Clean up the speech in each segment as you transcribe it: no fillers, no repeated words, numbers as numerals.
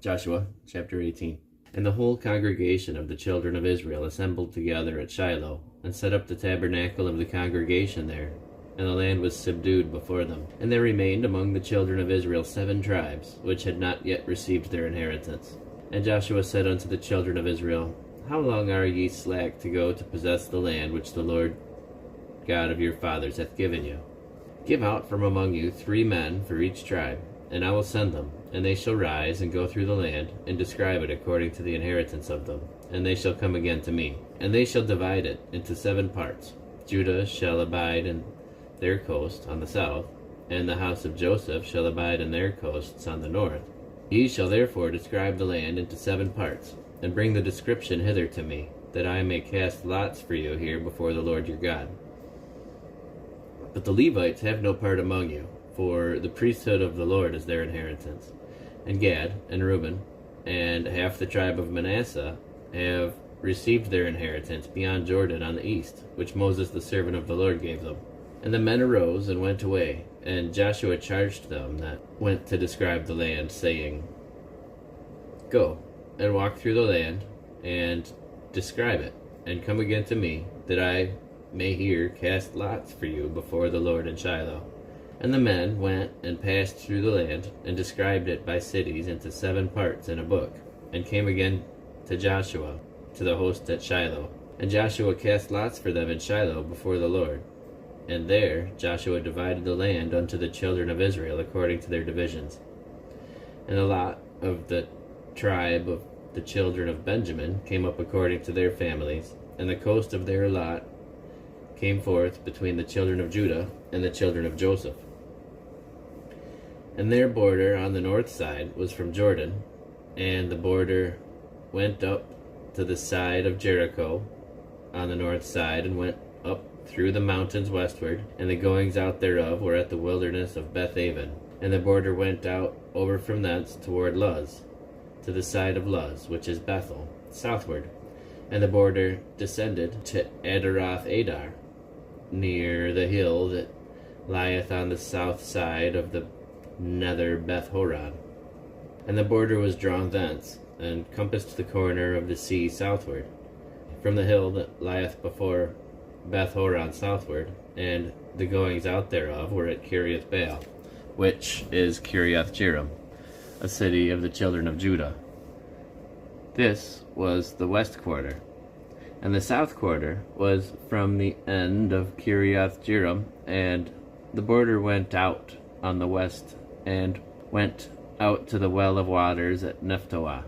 Joshua chapter 18. And the whole congregation of the children of Israel assembled together at Shiloh, and set up the tabernacle of the congregation there. And the land was subdued before them. And there remained among the children of Israel 7 tribes, which had not yet received their inheritance. And Joshua said unto the children of Israel, How long are ye slack to go to possess the land which the Lord God of your fathers hath given you? Give out from among you 3 men for each tribe, and I will send them, and they shall rise and go through the land, and describe it according to the inheritance of them. And they shall come again to me. And they shall divide it into 7 parts. Judah shall abide in their coast on the south, and the house of Joseph shall abide in their coasts on the north. Ye shall therefore describe the land into 7 parts, and bring the description hither to me, that I may cast lots for you here before the Lord your God. But the Levites have no part among you, for the priesthood of the Lord is their inheritance. And Gad and Reuben and half the tribe of Manasseh have received their inheritance beyond Jordan on the east, which Moses the servant of the Lord gave them. And the men arose and went away, and Joshua charged them that went to describe the land, saying, Go and walk through the land, and describe it, and come again to me, that I may here cast lots for you before the Lord in Shiloh. And the men went and passed through the land, and described it by cities into 7 parts in a book, and came again to Joshua, to the host at Shiloh. And Joshua cast lots for them in Shiloh before the Lord. And there Joshua divided the land unto the children of Israel according to their divisions. And the lot of the tribe of the children of Benjamin came up according to their families, and the coast of their lot came forth between the children of Judah and the children of Joseph. And their border on the north side was from Jordan, and the border went up to the side of Jericho on the north side, and went up through the mountains westward, and the goings out thereof were at the wilderness of Bethaven. And the border went out over from thence toward Luz, to the side of Luz, which is Bethel, southward. And the border descended to Adaroth Adar, near the hill that lieth on the south side of the nether Beth-horon. And the border was drawn thence, and compassed the corner of the sea southward, from the hill that lieth before Beth-horon southward, and the goings out thereof were at Kiriath Baal, which is Kiriath Jearim, a city of the children of Judah. This was the west quarter. And the south quarter was from the end of Kiriath Jearim, and the border went out on the west, and went out to the well of waters at Nephtoah.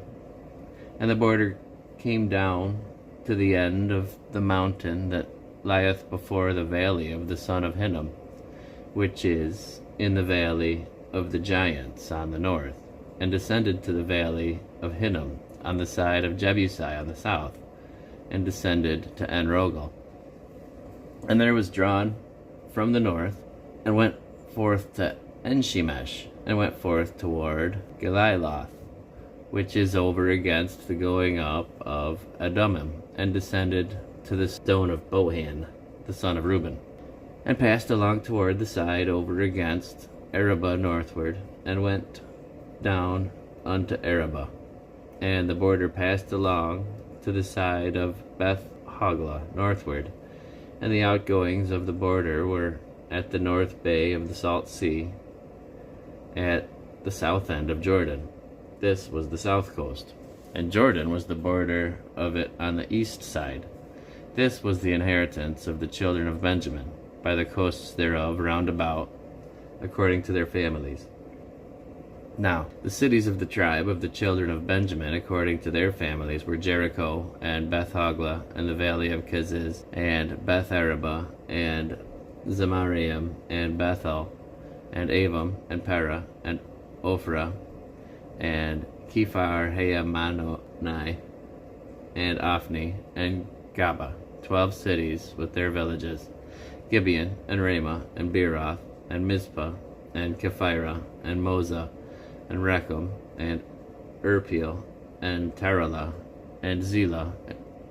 And the border came down to the end of the mountain that lieth before the valley of the son of Hinnom, which is in the valley of the giants on the north, and descended to the valley of Hinnom on the side of Jebusai on the south, and descended to En-rogel. And there was drawn from the north, and went forth to En-shemesh, and went forth toward Geliloth, which is over against the going up of Adumim, and descended to the stone of Bohan, the son of Reuben, and passed along toward the side over against Arabah northward, and went down unto Arabah. And the border passed along to the side of Beth-hoglah northward, and the outgoings of the border were at the north bay of the Salt Sea, at the south end of Jordan. This was the south coast, and Jordan was the border of it on the east side. This was the inheritance of the children of Benjamin, by the coasts thereof round about, according to their families. Now, the cities of the tribe of the children of Benjamin, according to their families, were Jericho, and Beth-hoglah, and the valley of Keziz, and Beth-arabah, and Zemaraim, and Bethel, and Avim, and Perah, and Ophrah, and Kephar-Hayamanoni, and Ophni, and Gaba, 12 cities with their villages, Gibeon, and Ramah, and Beeroth, and Mizpah, and Kephirah, and Moza, and Rechem, and Irpeel, and Taralah, and Zelah,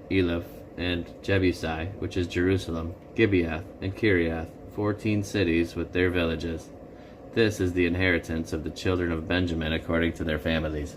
Eleph, and Jebusai, which is Jerusalem, Gibeath, and Kiriath, 14 cities with their villages. This is the inheritance of the children of Benjamin according to their families.